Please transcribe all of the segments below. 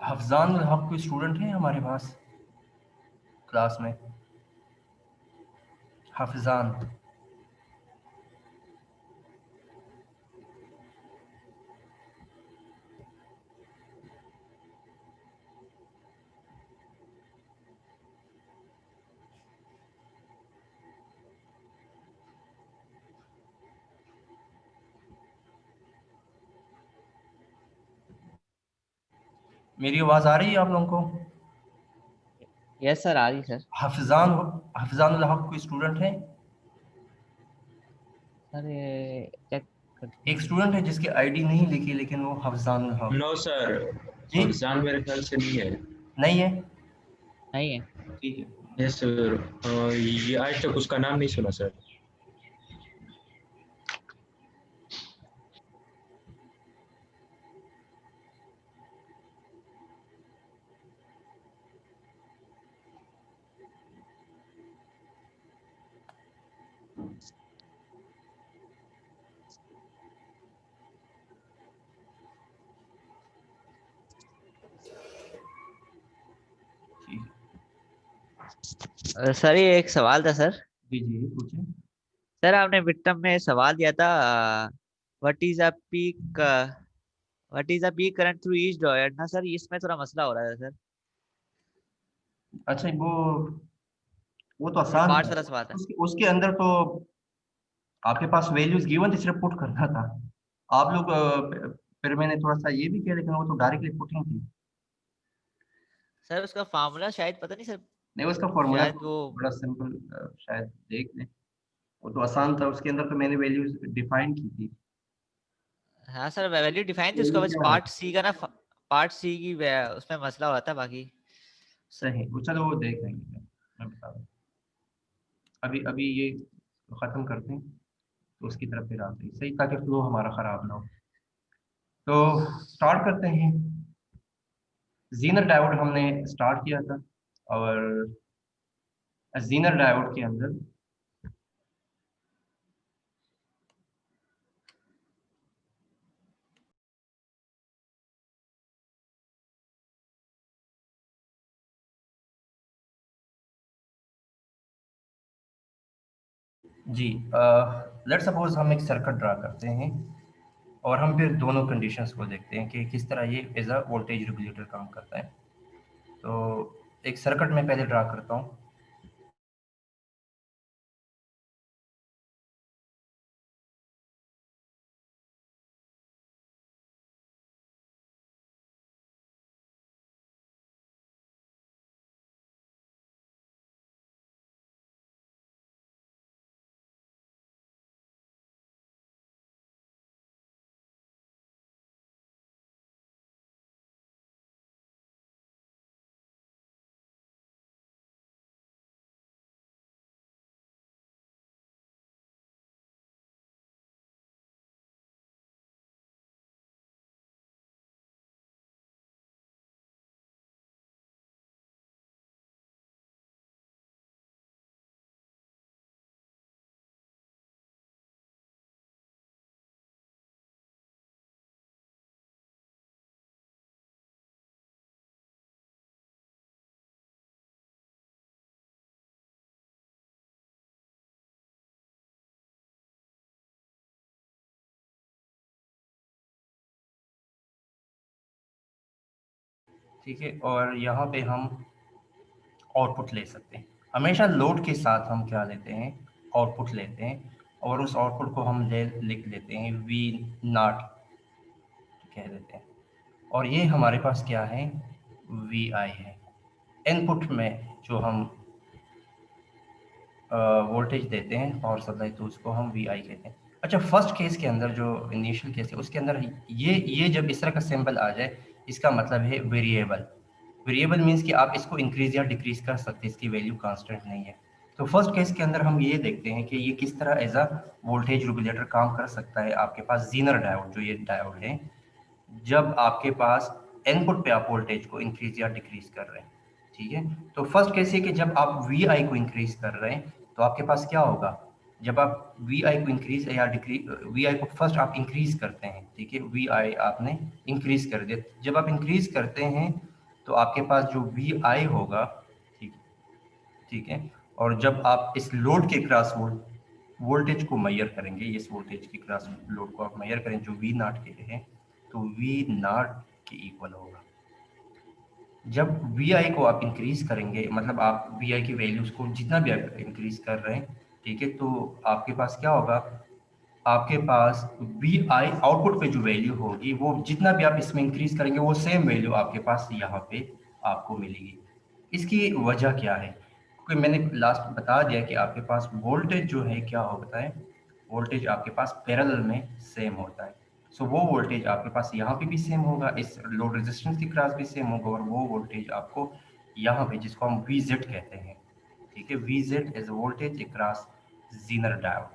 हफजान उल हक कोई स्टूडेंट है हमारे पास क्लास में? हफजान। मेरी आवाज़ आ रही है आप लोगों को? यस सर, आ रही सर। हफजान हफजान उल हक कोई स्टूडेंट है? सर ये चेक करते एक हैं। स्टूडेंट है जिसकी आईडी नहीं लिखी लेकिन वो हफजान उल हक। नो सर, जी। अफजान मेरे ख्याल से नहीं है। नहीं है? नहीं है। ठीक है। यस सर, ये आज तक उसका नाम नहीं सुना सर। ठीक है। सर ये एक सवाल था सर। जी जी पूछें। सर आपने मिड टर्म में सवाल दिया था, what is a peak current through each diode ना सर, इसमें थोड़ा मसला हो रहा है सर। अच्छा वो तो ये आसान पार्ट्स था। वाला सवाल था। उसके अंदर तो आपके पास वैल्यूज गिवन थी, सिर्फ पुट करना था। आप लोग फिर मैंने थोड़ा सा ये भी किया लेकिन वो तो डायरेक्टली पुटिंग थी। सर उसका फार्मूला शायद पता नहीं सर। नहीं, उसका फॉर्मूला शायद तो वो। बड़ा सिंपल, शायद देख लें। वो तो आसान था, उसके अंदर तो मैंने वैल्यूज डिफाइन की थी। हाँ सर, वैल्यू डिफाइन थी उसका, वैल्यू बस क्या है? पार्ट सी का ना, पार्ट सी की उसमें मसला हुआ था बाकी। सही, वो चलो वो देख लेंगे। मैं बता दूँ। अभी अभी ये खत्म करते हैं तो उसकी तरफ फिर आते हैं, सही, ताकि फ्लो हमारा खराब ना हो। तो स्टार्ट करते हैं। जीनर डायोड हमने स्टार्ट किया था, और जीनर डायोड के अंदर जी, लेट सपोज हम एक सर्किट ड्रा करते हैं, और हम फिर दोनों कंडीशंस को देखते हैं कि किस तरह ये एज अ वोल्टेज रेगुलेटर काम करता है। तो एक सर्किट में पहले ड्रा करता हूँ। ठीक है, और यहाँ पे हम आउटपुट ले सकते हैं। हमेशा लोड के साथ हम क्या लेते हैं, आउटपुट लेते हैं, और उस आउटपुट को हम लिख लेते हैं वी नॉट कह देते हैं। और ये हमारे पास क्या है, वी आई है। इनपुट में जो हम वोल्टेज देते हैं पावर सप्लाई, तो उसको हम वी आई कहते हैं। अच्छा, फर्स्ट केस के अंदर जो इनिशियल केस है उसके अंदर ये जब इस तरह का सिंबल आ जाए, इसका मतलब है वेरिएबल। वेरिएबल मीन्स कि आप इसको इंक्रीज या डिक्रीज कर सकते हैं, इसकी वैल्यू कांस्टेंट नहीं है। तो फर्स्ट केस के अंदर हम ये देखते हैं कि ये किस तरह एज अ वोल्टेज रेगुलेटर काम कर सकता है। आपके पास जीनर डायोड, जो ये डायोड है, जब आपके पास इनपुट पे आप वोल्टेज को इंक्रीज या डिक्रीज कर रहे हैं। ठीक है, तो फर्स्ट केस है कि जब आप वी आई को इंक्रीज कर रहे हैं तो आपके पास क्या होगा, जब आप वी आई को इंक्रीज या डिक्रीज, वी आई को फर्स्ट आप इंक्रीज करते हैं, ठीक है, वी आई आपने इंक्रीज कर दिया। जब आप इंक्रीज करते हैं तो आपके पास जो वी आई होगा, ठीक ठीक है, और जब आप इस लोड के क्रॉस वोल्टेज को मेजर करेंगे, इस वोल्टेज के क्रॉस लोड को आप मेजर करें जो वी नॉट के हैं, तो वी नॉट के इक्वल होगा। जब वी आई को आप इंक्रीज करेंगे, मतलब आप वी आई की वैल्यूज को जितना भी आप इंक्रीज कर रहे हैं, ठीक है, तो आपके पास क्या होगा, आपके पास वी आई आउटपुट पे जो वैल्यू होगी वो जितना भी आप इसमें इंक्रीज करेंगे वो सेम वैल्यू आपके पास यहाँ पे आपको मिलेगी। इसकी वजह क्या है, क्योंकि मैंने लास्ट बता दिया कि आपके पास वोल्टेज जो है क्या होता है, वोल्टेज आपके पास पैरेलल में सेम होता है। सो वो वोल्टेज आपके पास यहाँ पे भी सेम होगा, इस लोड रेजिस्टेंस के क्रॉस भी सेम होगा, और वो वोल्टेज आपको यहाँ पे जिसको हम वी जेड कहते हैं, ठीक है, V Z is voltage across Zener diode,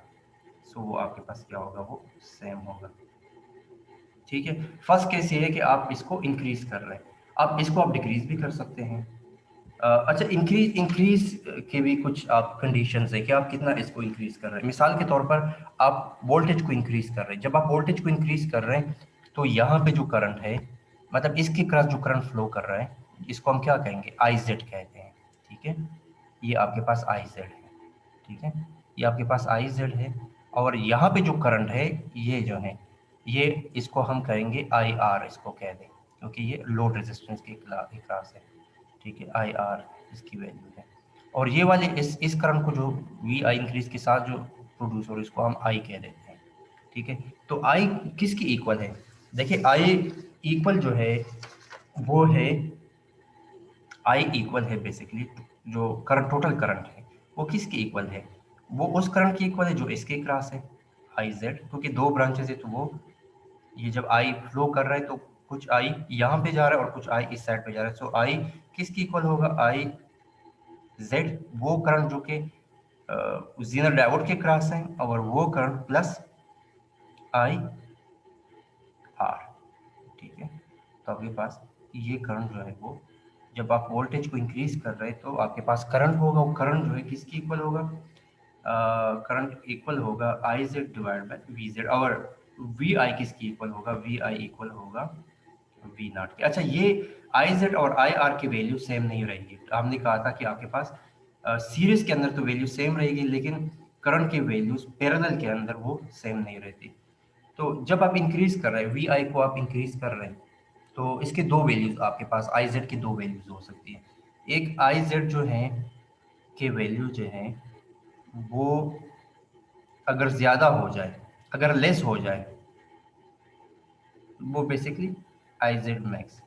so वो आपके पास क्या होगा, वो सेम होगा। ठीक है, फर्स्ट केस ये है कि आप इसको इंक्रीज कर रहे हैं, आप इसको आप डिक्रीज भी कर सकते हैं। अच्छा, इंक्रीज के भी कुछ आप कंडीशंस है कि आप कितना इसको इंक्रीज कर रहे हैं। मिसाल के तौर पर आप वोल्टेज को इंक्रीज कर रहे हैं, जब आप वोल्टेज को इंक्रीज कर रहे हैं तो यहाँ पे जो करंट है, मतलब इसके क्रॉस जो करंट फ्लो कर रहा है, इसको हम क्या कहेंगे, आई जेड कहते हैं, ठीक है, ये आपके पास आई जेड है, ठीक है, ये आपके पास आई जेड है, और यहाँ पे जो करंट है ये जो है, ये इसको हम कहेंगे आई आर, इसको कह दें, क्योंकि ये लोड रेजिस्टेंस के क्रॉस है, ठीक है, आई आर इसकी वैल्यू है। और ये वाले इस करंट को जो वी आई इंक्रीज के साथ जो प्रोड्यूस हो रहा है, इसको हम आई कह देते हैं, ठीक है। तो आई किसकी इक्वल है, देखिए आई इक्वल जो है वो है, आई इक्वल है बेसिकली, जो करंट टोटल करंट है वो किसकी इक्वल है, वो उस करंट की इक्वल है जो इसके क्रॉस है, आई जेड, क्योंकि दो ब्रांचेस है, तो वो ये जब आई फ्लो कर रहा है तो कुछ आई यहाँ पे जा रहा है और कुछ आई इस साइड पे जा रहा है, सो आई किसकी इक्वल होगा, आई जेड, वो करंट जो कि जीनर डायोड के क्रॉस है, और वो करंट प्लस आई आर, ठीक है। तो आपके पास ये करंट जो है वो, जब आप वोल्टेज को इंक्रीज कर रहे हैं तो आपके पास करंट होगा, वो करंट जो है किसकी इक्वल होगा, करंट इक्वल होगा I Z divide by V Z, और वी आई किसकी इक्वल होगा, वी आई इक्वल होगा वी नॉट के। अच्छा, ये आई जेड और आई आर की वैल्यू सेम नहीं रहेगी, तो हमने कहा था कि आपके पास सीरीज के अंदर तो वैल्यू सेम रहेगी, लेकिन करंट की वैल्यूज पैरेलल के अंदर वो सेम नहीं रहती। तो जब आप इंक्रीज कर रहे हैं, वी आई को आप इंक्रीज कर रहे हैं, तो इसके दो वैल्यूज आपके पास, आई जेड की दो वैल्यूज हो सकती है। एक आई जेड जो है के वैल्यू जो है वो अगर ज्यादा हो जाए, अगर लेस हो जाए, वो बेसिकली आई जेड मैक्स,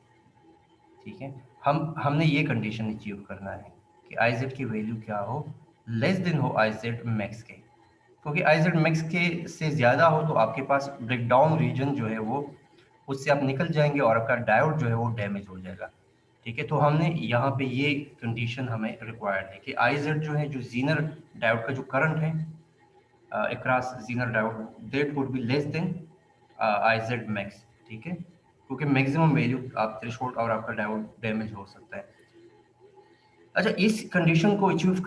ठीक है। हमने ये कंडीशन अचीव करना है कि आई जेड की वैल्यू क्या हो, लेस देन हो आई जेड मैक्स के, क्योंकि आई जेड मैक्स के से ज़्यादा हो तो आपके पास ब्रेकडाउन रीजन जो है वो, उससे आप निकल जाएंगे और आपका डायोड जो है वो डैमेज हो जाएगा, ठीक है। तो हमने यहाँ पे ये कंडीशन हमें रिक्वायर्ड है कि आई जेड जो है, जो जीनर डायोड का जो करंट है across Zener diode, that would be less than I Z max, ठीक है, क्योंकि मैक्सिमम वैल्यू आप थ्रेशोल्ड और आपका डायोड डैमेज हो सकता है। अच्छा, इस कंडीशन को अचीव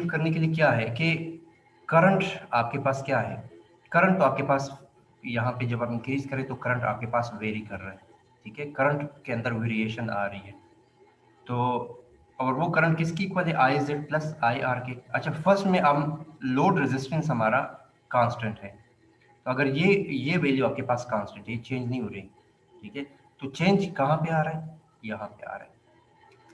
करने के लिए क्या है कि करंट आपके पास क्या है, करंट तो आपके पास यहाँ पे जब आप इंक्रीज करें तो करंट आपके पास वेरी कर रहा है, ठीक है, करंट के अंदर वेरिएशन आ रही है, तो और वो करंट किसकी इक्वल है, I Z plus I R के। अच्छा, फर्स्ट में हम लोड रेजिस्टेंस हमारा कांस्टेंट है, तो अगर ये वैल्यू आपके पास कांस्टेंट है, चेंज नहीं हो रही, ठीक है, तो चेंज कहाँ पे आ रहा है, यहाँ पे आ रहा है।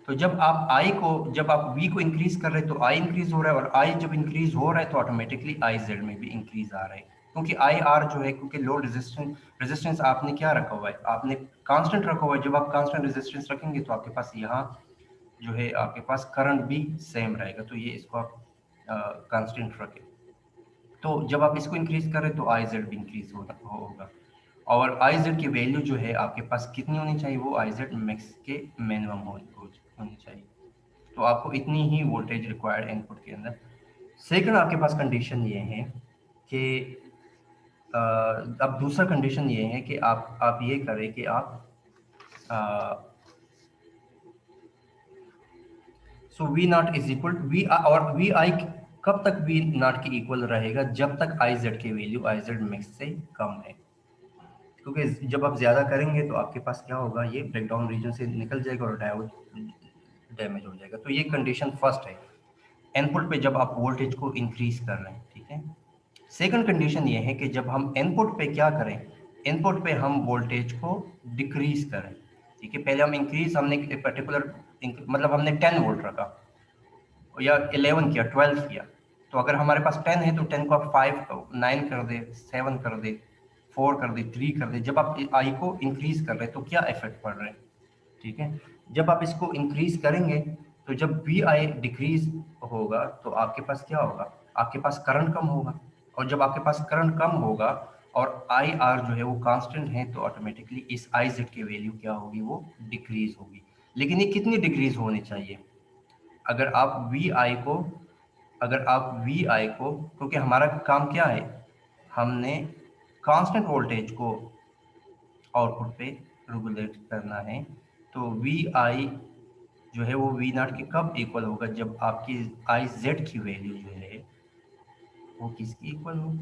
तो जब आप जब आप v को इंक्रीज कर रहे हैं तो i इंक्रीज हो रहा है, और i जब इंक्रीज हो रहा है तो ऑटोमेटिकली आई जेड में भी इंक्रीज आ रहा है, क्योंकि आई आर जो है, क्योंकि लोड रेजिस्टेंस आपने क्या रखा हुआ है, आपने कांस्टेंट रखा हुआ है। जब आप कांस्टेंट रेजिस्टेंस रखेंगे तो आपके पास यहाँ जो है आपके पास करंट भी सेम रहेगा, तो ये इसको आप कांस्टेंट रखें। तो जब आप इसको इंक्रीज करें तो आई जेड भी इंक्रीज होगा, और आई जेड की वैल्यू जो है आपके पास कितनी होनी चाहिए, वो आई जेड मैक्स के मिनिमम होनी चाहिए। तो आपको इतनी ही वोल्टेज रिक्वायर्ड इनपुट के अंदर। सेकंड आपके पास कंडीशन ये है कि अब दूसरा कंडीशन ये है कि आप ये करें कि आप so V not is equal V, और वी आई कब तक वी नॉट के इक्वल रहेगा, जब तक आई जेड की वैल्यू आई जेड मैक्स से कम है, क्योंकि जब आप ज़्यादा करेंगे तो आपके पास क्या होगा, ये ब्रेकडाउन रीजन से निकल जाएगा और डायोड डैमेज हो जाएगा। तो ये कंडीशन फर्स्ट है, इनपुट पे जब आप वोल्टेज को इंक्रीज कर रहे हैं, ठीक है। सेकंड कंडीशन ये है कि जब हम इनपुट पे क्या करें, इनपुट पे हम वोल्टेज को डिक्रीज करें, ठीक है। पहले हम इंक्रीज, हमने एक पर्टिकुलर मतलब हमने 10 वोल्ट रखा या 11 किया, 12 किया, तो अगर हमारे पास 10 है तो 10 को आप 5 9 कर दे, 7 कर दे, 4 कर दे, 3 कर दे। जब आप आई को इंक्रीज कर रहे हैं तो क्या इफेक्ट पड़ रहे हैं, ठीक है। जब आप इसको इंक्रीज करेंगे तो जब वी आई डिक्रीज होगा तो आपके पास क्या होगा, आपके पास करंट कम होगा, और जब आपके पास करंट कम होगा और आई आर जो है वो कांस्टेंट है तो ऑटोमेटिकली इस आई जेड की वैल्यू क्या होगी, वो डिक्रीज होगी। लेकिन ये कितनी डिक्रीज होनी चाहिए, अगर आप वी आई को, अगर आप वी आई को, क्योंकि हमारा काम क्या है, हमने कांस्टेंट वोल्टेज को आउटपुट पे रेगुलेट करना है, तो वी आई जो है वो वी नॉट के कब इक्वल होगा, जब आपकी आई जेड की वैल्यू जो है वो किसकी इक्वल हो,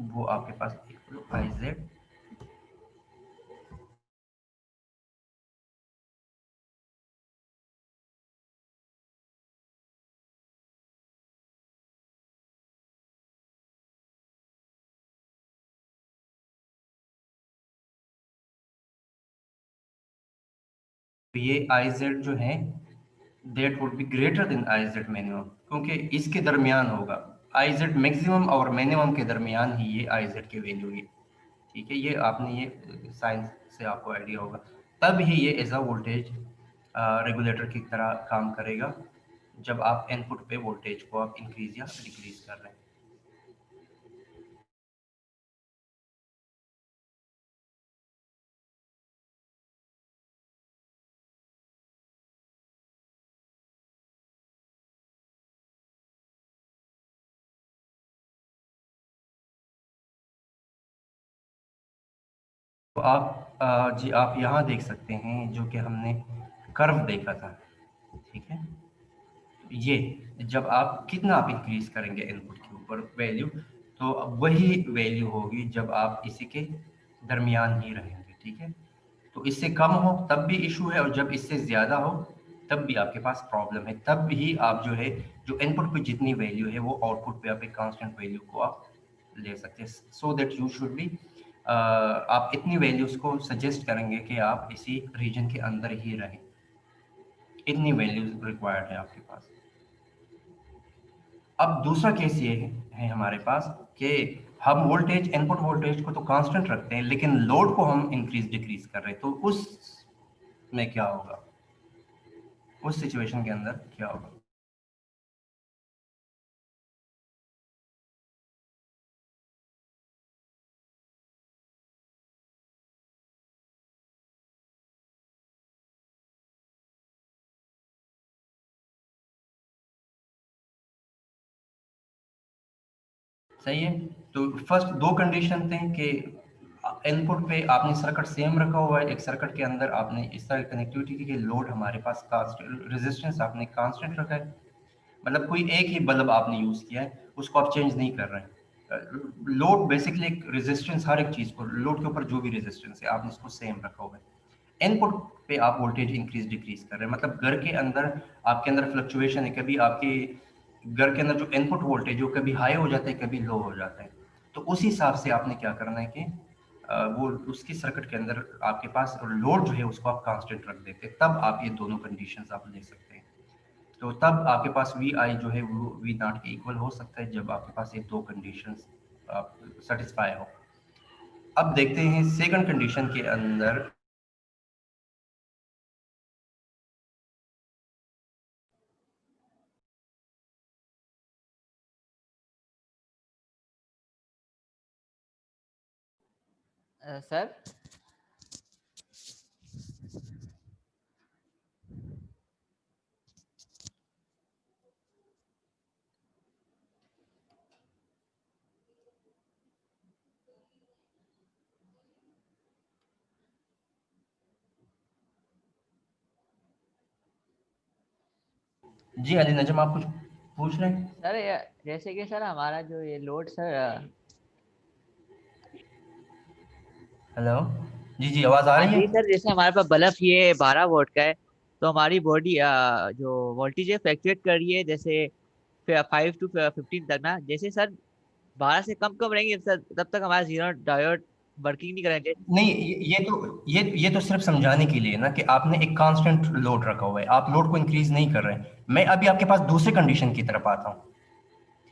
वो आपके पास इक्वल हो आई जेड ये आई जेड जो है that would be greater than I Z minimum, क्योंकि इसके दरमियान होगा, आई जेड मैक्सिमम और मिनिमम के दरमियान ही ये आई जेड की वैल्यू है, ठीक है। ये आपने ये साइंस से आपको आइडिया होगा, तब ही ये एज अ वोल्टेज रेगुलेटर की तरह काम करेगा, जब आप इनपुट पे वोल्टेज को आप इंक्रीज या डिक्रीज कर रहे हैं। तो आप जी आप यहाँ देख सकते हैं जो कि हमने कर्व देखा था, ठीक है। ये जब आप कितना आप इंक्रीज करेंगे इनपुट के ऊपर वैल्यू, तो वही वैल्यू होगी जब आप इसी के दरमियान ही रहेंगे, ठीक है। तो इससे कम हो तब भी इशू है, और जब इससे ज़्यादा हो तब भी आपके पास प्रॉब्लम है। तब ही आप जो है, जो इनपुट पे जितनी वैल्यू है वो आउटपुट पे आप एक कांस्टेंट वैल्यू को आप ले सकते हैं। So that you should be, आप इतनी वैल्यूज़ को सजेस्ट करेंगे कि आप इसी रीजन के अंदर ही रहें, इतनी वैल्यूज रिक्वायर्ड है आपके पास। अब दूसरा केस ये है हमारे पास कि हम वोल्टेज, इनपुट वोल्टेज को तो कांस्टेंट रखते हैं लेकिन लोड को हम इंक्रीज डिक्रीज कर रहे हैं, तो उस में क्या होगा, उस सिचुएशन के अंदर क्या होगा। सही है। तो फर्स्ट दो कंडीशन थे कि इनपुट पे आपने सर्किट सेम रखा हुआ है, एक सर्किट के अंदर आपने इस तरह कनेक्टिविटी की कि लोड हमारे पास कांस्टेंट, रेजिस्टेंस आपने कांस्टेंट रखा है, मतलब कोई एक ही बल्ब आपने यूज किया है, उसको आप चेंज नहीं कर रहे हैं। लोड बेसिकली एक रेजिस्टेंस, हर एक चीज को लोड के ऊपर जो भी रेजिस्टेंस है आपने इसको सेम रखा हुआ है। इनपुट पे आप वोल्टेज इंक्रीज डिक्रीज कर रहे हैं, मतलब घर के अंदर आपके अंदर फ्लक्चुएशन है, कभी आपके घर के अंदर जो इनपुट वोल्टेज वो कभी हाई हो जाता है कभी लो हो जाता है। तो उस हिसाब से आपने क्या करना है कि वो उसकी सर्किट के अंदर आपके पास लोड जो है उसको आप कांस्टेंट रख देते हैं, तब आप ये दोनों कंडीशंस आप ले सकते हैं। तो तब आपके पास वी आई जो है वो वी नॉट के इक्वल हो सकता है, जब आपके पास ये दो कंडीशंस सेटिस्फाई हो। अब देखते हैं सेकंड कंडीशन के अंदर, सर जी अली नजम आप कुछ पूछ रहे हैं। सर जैसे कि सर हमारा जो ये लोड सर हेलो, जी जी, आवाज आ हाँ रही जी है? सर, जैसे हमारे पास बल्ब ये 12 वोल्ट का है, तो हमारी बॉडी जो वोल्टेज है फ्लक्चुएट कर रही है, जैसे 5 to 15 तक ना। जैसे सर 12 से कम कम रहेंगे सर, तब तक हमारा जीरो डायोड वर्किंग नहीं करेंगे। नहीं, ये तो सिर्फ समझाने के लिए ना कि आपने एक कांस्टेंट लोड रखा हुआ है, आप लोड को इंक्रीज नहीं कर रहे हैं। मैं अभी आपके पास दूसरे कंडीशन की तरफ आता हूँ,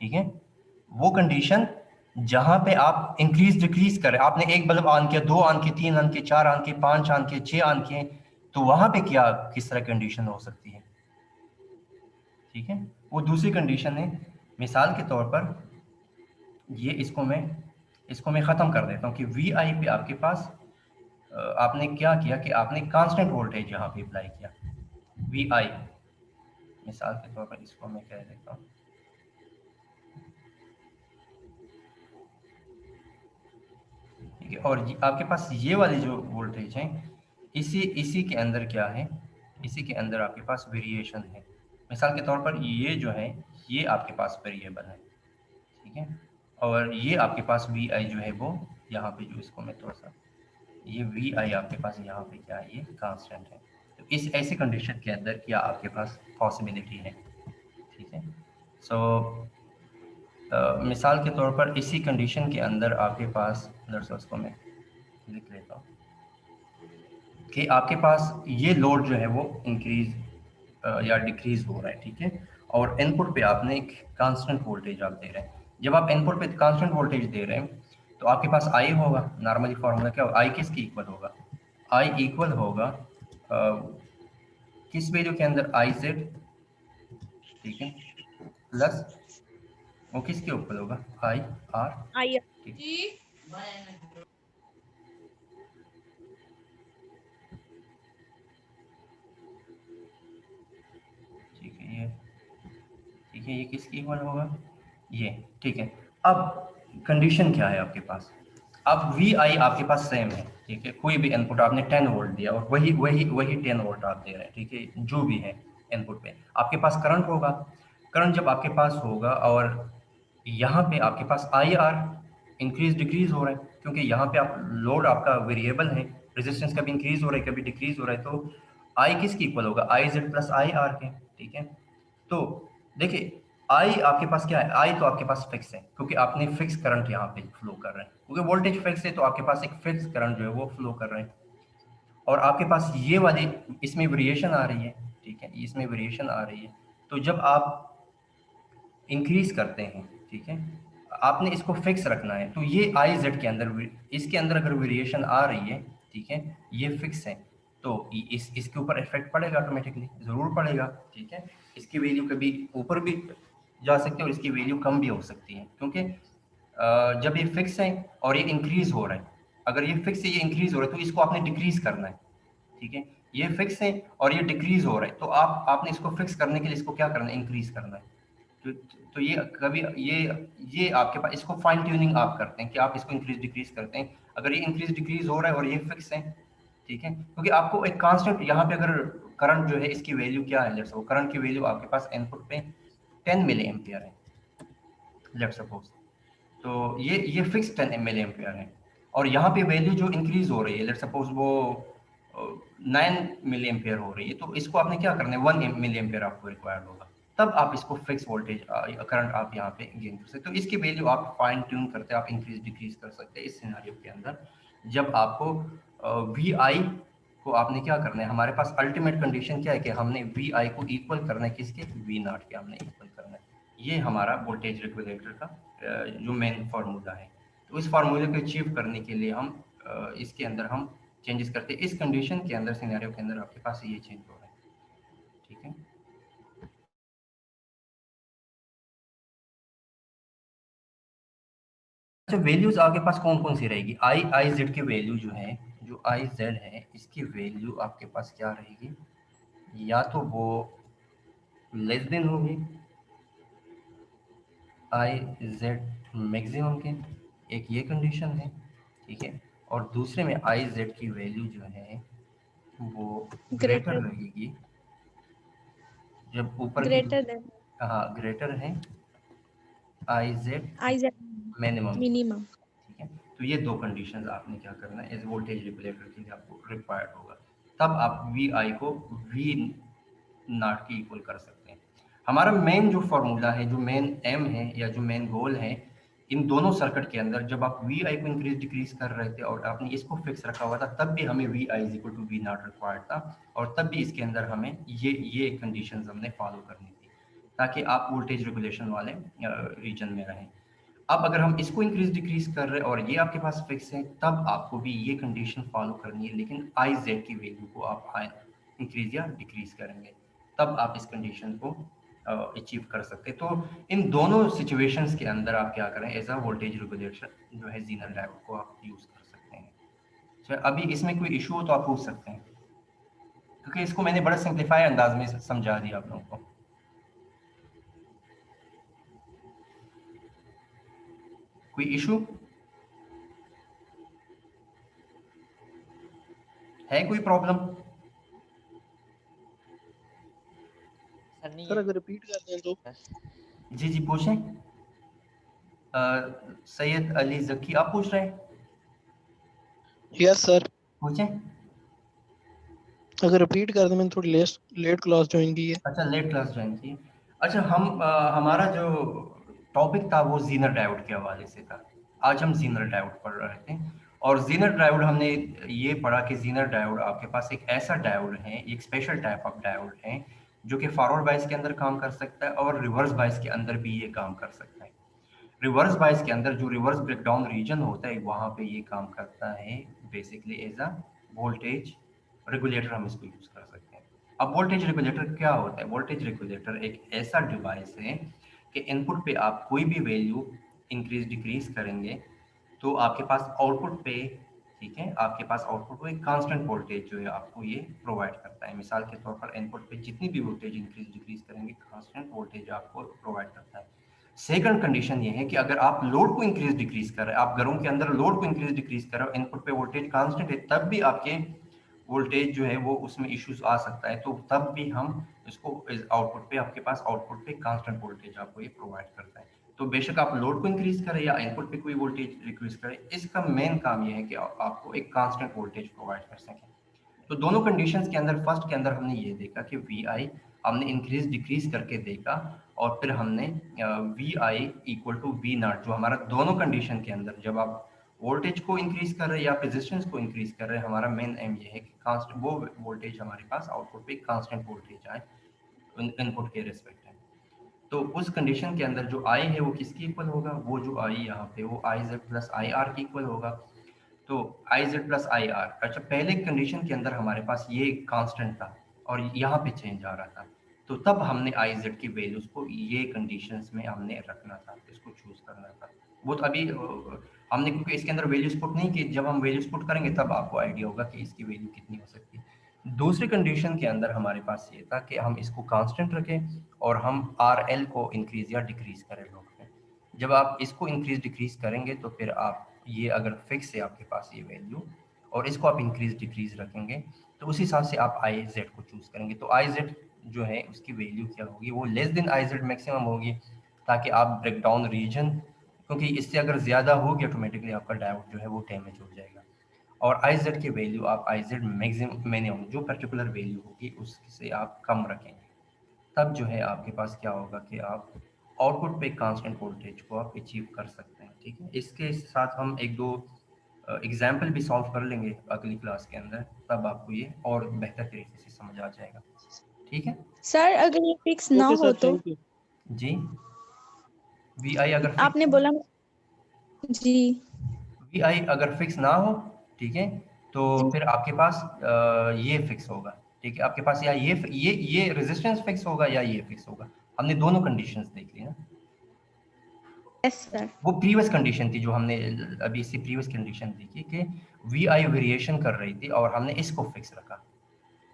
ठीक है? वो कंडीशन जहां पे आप इंक्रीज डिक्रीज कर रहे हैं, आपने एक बल्ब ऑन किया, 2 ऑन किए, 3 ऑन किए, 4 ऑन किए, 5 ऑन किए, 6 ऑन किए, तो वहां पे क्या किस तरह कंडीशन हो सकती है? ठीक है, वो दूसरी कंडीशन है। मिसाल के तौर पर ये इसको मैं ख़त्म कर देता हूँ कि वी आई पे आपके पास आपने क्या किया कि आपने कांस्टेंट वोल्टेज यहाँ पे अप्लाई किया, वी आई। मिसाल के तौर पर इसको मैं कह देता हूँ, ठीक है? और आपके पास ये वाली जो वोल्टेज है, इसी इसी के अंदर क्या है, इसी के अंदर आपके पास वेरिएशन है। मिसाल के तौर पर ये जो है, ये आपके पास वेरिएबल है, ठीक है? और ये आपके पास वी आई जो है वो यहाँ पे, जो इसको मैं थोड़ा सा, ये वी आई आपके पास यहाँ पे क्या है, ये कांस्टेंट है। तो इस ऐसे कंडीशन के अंदर क्या आपके पास पॉसिबिलिटी है, ठीक है? सो मिसाल के तौर पर इसी कंडीशन के अंदर आपके पास, दरअसल उसको मैं लिख लेता हूँ कि आपके पास ये लोड जो है वो इंक्रीज या डिक्रीज हो रहा है, ठीक है? और इनपुट पे आपने एक कांस्टेंट वोल्टेज आप दे रहे हैं। जब आप इनपुट पे कांस्टेंट वोल्टेज दे रहे हैं, तो आपके पास आई होगा, नॉर्मली फॉर्मूला क्या होगा, आई किसकी इक्वल होगा? आई इक्वल होगा किस वैल्यू के अंदर, आई जेड, ठीक है, प्लस वो किसके ऊपर होगा, आई आर, आई ठीक ठीक है, ये ठीक है, ये किसकी इक्वल होगा, ये, ठीक है। अब कंडीशन क्या है आपके पास? अब वी आई आपके पास सेम है, ठीक है? कोई भी इनपुट आपने 10 वोल्ट दिया और वही वही वही 10 वोल्ट आप दे रहे हैं, ठीक है? जो भी है इनपुट पे आपके पास करंट होगा। करंट जब आपके पास होगा और यहाँ पे आपके पास आई आर इंक्रीज डिक्रीज हो रहा है, क्योंकि यहाँ पे आप लोड आपका वेरिएबल है, रेजिस्टेंस कभी इंक्रीज हो रहा है कभी डिक्रीज हो रहा है, तो आई किसकी इक्वल होगा, I Z plus I R के, ठीक है? तो देखिए, आई आपके पास क्या है, आई तो आपके पास फिक्स है, क्योंकि आपने फिक्स करंट यहाँ पे फ्लो कर रहे हैं, क्योंकि वोल्टेज फिक्स है तो आपके पास एक फिक्स करंट जो है वो फ्लो कर रहे हैं। और आपके पास ये वाली, इसमें वेरिएशन आ रही है, ठीक है? इसमें वेरिएशन आ रही है, तो जब आप इंक्रीज करते हैं, ठीक है, आपने इसको फिक्स रखना है, तो ये आई जेड के अंदर, इसके अंदर अगर वेरिएशन आ रही है, ठीक है, ये फिक्स है, तो इसके ऊपर इफेक्ट पड़ेगा, ऑटोमेटिकली ज़रूर पड़ेगा, ठीक है? इसकी वैल्यू कभी ऊपर भी जा सकती है और इसकी वैल्यू कम भी हो सकती है, क्योंकि जब ये फिक्स है और ये इंक्रीज हो रहा है, अगर ये फिक्स है, ये इंक्रीज हो रहा है, तो इसको आपने डिक्रीज करना है, ठीक है? ये फिक्स है और ये डिक्रीज हो रहा है, तो आपने इसको फिक्स करने के लिए इसको क्या करना है, इंक्रीज करना है। तो तो ये कभी ये आपके पास, इसको फाइन ट्यूनिंग आप करते हैं कि आप इसको इंक्रीज डिक्रीज करते हैं। अगर ये इंक्रीज डिक्रीज हो रहा है और ये फिक्स है, ठीक है, क्योंकि आपको एक कांस्टेंट यहाँ पे, अगर करंट जो है इसकी वैल्यू क्या है, लेट्स सपोज करंट की वैल्यू आपके पास इनपुट पे 10 मिली एम्पियर है, लेट्स सपोज, तो ये फिक्स 10 मिली एम्पियर है, और यहाँ पे वैल्यू जो इंक्रीज हो रही है, लेट्स सपोज वो 9 मिली एम्पियर हो रही है, तो इसको आपने क्या करना है, 1 मिली एम्पियर आपको रिक्वायर्ड होगा, तब आप इसको फिक्स वोल्टेज करंट आप यहाँ पे गेन कर सकते हो। तो इसकी वैल्यू आप फाइन ट्यून करते हैं, आप इंक्रीज डिक्रीज कर सकते हैं इस सिनेरियो के अंदर, जब आपको वी आई को आपने क्या करना है, हमारे पास अल्टीमेट कंडीशन क्या है कि हमने वी आई को इक्वल करना है किसके, वी नॉट के हमने इक्वल करना है। ये हमारा वोल्टेज रेगुलेटर का जो मेन फार्मूला है। तो इस फार्मूले को अचीव करने के लिए हम इसके अंदर हम चेंजेस करते हैं, इस कंडीशन के अंदर, सिनेरियो के अंदर आपके पास ये चेंज हो रहा है, ठीक है? अच्छा, वैल्यूज आपके पास कौन कौन सी रहेगी, आई जेड की वैल्यू जो है, जो आई जेड है इसकी वैल्यू आपके पास क्या रहेगी, या तो वो लेस देन होगी आई जेड मैक्सिमम के, एक ये कंडीशन है, ठीक है? और दूसरे में आई जेड की वैल्यू जो है वो ग्रेटर ग्रेटर रहेगी, जब ऊपर की, ग्रेटर देन हाँ ग्रेटर है I Z I Z minimum, minimum. ठीक है? तो ये दो कंडीशंस आपने क्या करना है, एज वोल्टेज रेगुलेटर के लिए आपको रिक्वायर्ड होगा, तब आप वी आई को वी नॉट के इक्वल कर सकते हैं। हमारा मेन जो फॉर्मूला है, जो मेन एम है या जो मेन गोल है इन दोनों सर्किट के अंदर, जब आप वी आई को इंक्रीज डिक्रीज कर रहे थे और आपने इसको फिक्स रखा हुआ था, तब भी हमें V I is equal to V not required था, और तब भी इसके अंदर हमें ये कंडीशंस हमने फॉलो करनी थी ताकि आप वोल्टेज रेगुलेशन वाले रीजन में रहें। अब अगर हम इसको इंक्रीज डिक्रीज कर रहे हैं और ये आपके पास फिक्स है, तब आपको भी ये कंडीशन फॉलो करनी है, लेकिन आई जेड की वैल्यू को आप इंक्रीज या डिक्रीज करेंगे, तब आप इस कंडीशन को अचीव कर सकते हैं। तो इन दोनों सिचुएशंस के अंदर आप क्या करें, एज अ वोल्टेज रेगुलेशन जो है ज़ीनर डायोड को आप यूज कर सकते हैं। अच्छा, अभी इसमें कोई इशू हो तो आप पूछ सकते हैं, क्योंकि इसको मैंने बड़ा सिंप्लीफाई अंदाज में समझा दिया आप लोगों को। कोई इशू है, कोई प्रॉब्लम? सर नहीं सर है। अगर रिपीट कर दें तो। जी जी पूछें। सैयद अली जकी आप पूछ रहे हैं? यस सर, पूछें। अगर रिपीट कर दें, मैंने थोड़ी लेट क्लास ज्वाइन की है। अच्छा, लेट क्लास ज्वाइन की। अच्छा, हमारा जो टॉपिक था वो जीनर डायोड के हवाले से था। आज हम जीनर डायोड पढ़ रहे थे, और जीनर डायोड हमने ये पढ़ा कि जीनर डायोड आपके पास एक ऐसा डायोड है, एक स्पेशल टाइप ऑफ डायोड है जो कि फॉरवर्ड बायस के अंदर काम कर सकता है और रिवर्स बायस के अंदर भी ये काम कर सकता है। रिवर्स बायस के अंदर जो रिवर्स ब्रेकडाउन रीजन होता है वहां पे ये काम करता है basically as a voltage regulator, हम इसको यूज कर सकते हैं। अब वोल्टेज रेगुलेटर क्या होता है? वोल्टेज रेगुलेटर एक ऐसा डिवाइस है कि इनपुट पे आप कोई भी वैल्यू इंक्रीज डिक्रीज करेंगे तो आपके पास आउटपुट पे, ठीक है, आपके पास आउटपुट को एक कांस्टेंट वोल्टेज जो है आपको ये प्रोवाइड करता है। मिसाल के तौर पर इनपुट पे जितनी भी वोल्टेज इंक्रीज डिक्रीज करेंगे, कांस्टेंट वोल्टेज आपको प्रोवाइड करता है। सेकंड कंडीशन ये है कि अगर आप लोड को इंक्रीज डिक्रीज कर रहे हैं, आप घरों के अंदर लोड को इंक्रीज डिक्रीज कर रहे हो, इनपुट पे वोल्टेज कांस्टेंट है, तब भी आपके वोल्टेज जो है वो उसमें इश्यूज आ सकता है, तो तब भी हम इसको आउटपुट पे, आपके पास आउटपुट पे कांस्टेंट वोल्टेज आपको ये प्रोवाइड करता है। तो बेशक आप लोड को इंक्रीज करें या इनपुट पे कोई वोल्टेज डिक्रीज करें, इसका मेन काम ये है कि आपको एक कांस्टेंट वोल्टेज प्रोवाइड कर सकें। तो दोनों कंडीशंस के अंदर, फर्स्ट के अंदर हमने ये देखा कि वी आई हमने इंक्रीज डिक्रीज करके देखा, और फिर हमने V I equal to V not, जो हमारा दोनों कंडीशन के अंदर जब आप वोल्टेज को इंक्रीज कर रहे हैं या रेजिस्टेंस को इंक्रीज कर रहे हैं, हमारा मेन एम ये है कि कांस्टेंट वो वोल्टेज हमारे पास आउटपुट पे कांस्टेंट वोल्टेज आए इनपुट के रिस्पेक्ट में। तो उस कंडीशन के अंदर जो आई है वो किसकी इक्वल होगा? वो जो आई यहाँ पे वो I Z plus I R की इक्वल होगा। तो I Z plus I R, अच्छा पहले कंडीशन के अंदर हमारे पास ये कांस्टेंट था और यहाँ पे चेंज आ रहा था, तो तब हमने आई जेड की वैल्यूज को ये कंडीशंस में हमने रखना था, इसको चूज करना था। वो तो अभी हमने, क्योंकि इसके अंदर वैल्यूज पुट नहीं की, जब हम वैल्यूज पुट करेंगे तब आपको आइडिया होगा कि इसकी वैल्यू कितनी हो सकती है। दूसरी कंडीशन के अंदर हमारे पास ये था कि हम इसको कांस्टेंट रखें और हम आर एल को इंक्रीज या डिक्रीज करें लोड में। जब आप इसको इंक्रीज डिक्रीज करेंगे तो फिर आप ये अगर फिक्स है आपके पास ये वैल्यू और इसको आप इंक्रीज डिक्रीज रखेंगे, तो उस हिसाब से आप आई जेड को चूज करेंगे। तो आई जेड जो है उसकी वैल्यू क्या होगी? वो less than I Z maximum होगी, ताकि आप ब्रेकडाउन रीजन, क्योंकि इससे अगर ज़्यादा होगी ऑटोमेटिकली आपका डायोड जो है वो डैमेज हो जाएगा। और आई जेड की वैल्यू आप आई जेड मैक्सिमम मिनिमम जो पर्टिकुलर वैल्यू होगी उससे आप कम रखेंगे, तब जो है आपके पास क्या होगा कि आप आउटपुट पे कांस्टेंट वोल्टेज को आप अचीव कर सकते हैं। ठीक है, इसके साथ हम एक दो एग्जाम्पल भी सॉल्व कर लेंगे अगली क्लास के अंदर, तब आपको ये और बेहतर तरीके से समझ आ जाएगा। ठीक है सर अगर ये फिक्स ना ओके हो सर, तो? Thank you. जी, वी आई अगर आपने फिक्स, बोला जी। वी आई अगर फिक्स ना हो, ठीक है, तो फिर आपके पास ये फिक्स होगा। ठीक है, आपके पास या ये रेजिस्टेंस फिक्स होगा या ये फिक्स होगा। हमने दोनों कंडीशंस देख ली ना। Yes sir. वो प्रीवियस कंडीशन थी जो हमने अभी इससे प्रीवियस कंडीशन देखी कि वी आई वेरिएशन कर रही थी और हमने इसको फिक्स रखा।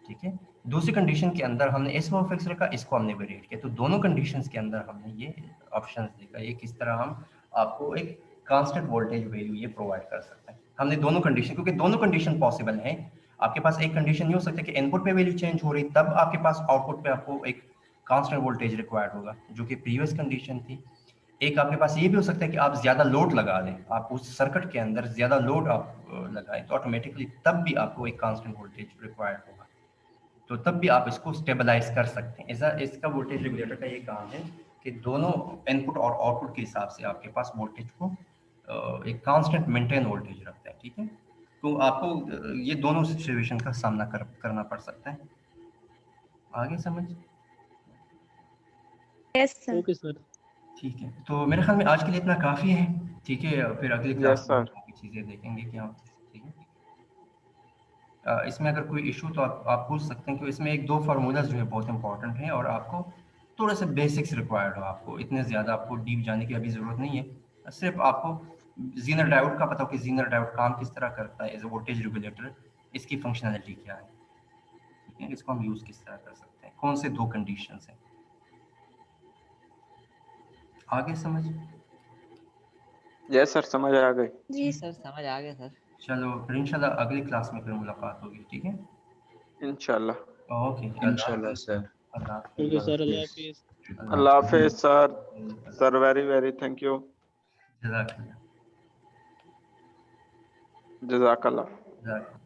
ठीक है, दूसरी कंडीशन के अंदर हमने इसको फिक्स रखा, इसको हमने वेरिएट किया। तो दोनों कंडीशंस के अंदर हमने ये ऑप्शंस देखा, ये किस तरह हम आपको एक कांस्टेंट वोल्टेज वैल्यू ये प्रोवाइड कर सकते हैं। हमने दोनों कंडीशन, क्योंकि दोनों कंडीशन पॉसिबल है। आपके पास एक कंडीशन ये हो सकता है कि इनपुट पे वैल्यू चेंज हो रही, तब आपके पास आउटपुट पे आपको एक कांस्टेंट वोल्टेज रिक्वायर्ड होगा, जो कि प्रीवियस कंडीशन थी। एक आपके पास ये भी हो सकता है कि आप ज़्यादा लोड लगा दें, आप उस सर्किट के अंदर ज़्यादा लोड आप लगाएं, तो ऑटोमेटिकली तब भी आपको एक कांस्टेंट वोल्टेज रिक्वायर्ड होगा, तो तब भी आप इसको स्टेबलाइज कर सकते हैं। इसका वोल्टेज रेगुलेटर का ये काम है कि दोनों इनपुट और आउटपुट के हिसाब से आपके पास वोल्टेज को एक कांस्टेंट मेंटेन वोल्टेज रखता है, ठीक है। तो आपको ये दोनों सिचुएशन का सामना करना पड़ सकता है। आगे समझ? Yes, sir. Okay sir. ठीक है, तो मेरे ख्याल में आज के लिए इतना काफ़ी है, ठीक है। फिर अगली क्लास में sir. बाकी चीज़ें देखेंगे क्या, ठीक है। इसमें अगर कोई इशू तो आप पूछ सकते हैं, कि इसमें एक दो फार्मूलाज जो है बहुत इंपॉर्टेंट हैं, और आपको थोड़े से बेसिक्स रिक्वायर्ड हो, आपको इतने ज़्यादा आपको डीप जाने की अभी ज़रूरत नहीं है। सिर्फ आपको जीनर डायोड का पता हो कि जीनर डायोड काम किस तरह करता है एज ए वोल्टेज रेगुलेटर, इसकी फंक्शनैलिटी क्या है, ठीक है, इसको हम यूज़ किस तरह कर सकते हैं, कौन से दो कंडीशंस हैं। आगे समझ? Yes, sir. समझ आ गई। जी सर समझ आ गया सर। चलो फिर इंशाल्लाह अगली क्लास में फिर मुलाकात होगी, ठीक है। इंशाल्लाह। ओके, इंशाल्लाह सर। अल्लाह हाफ़िज़। ओके सर, अल्लाह हाफिज। अल्लाह हाफिज sir. Sir very thank you. जज़ाकल्लाह। जज़ाकल्लाह। जज़ाकल्लाह।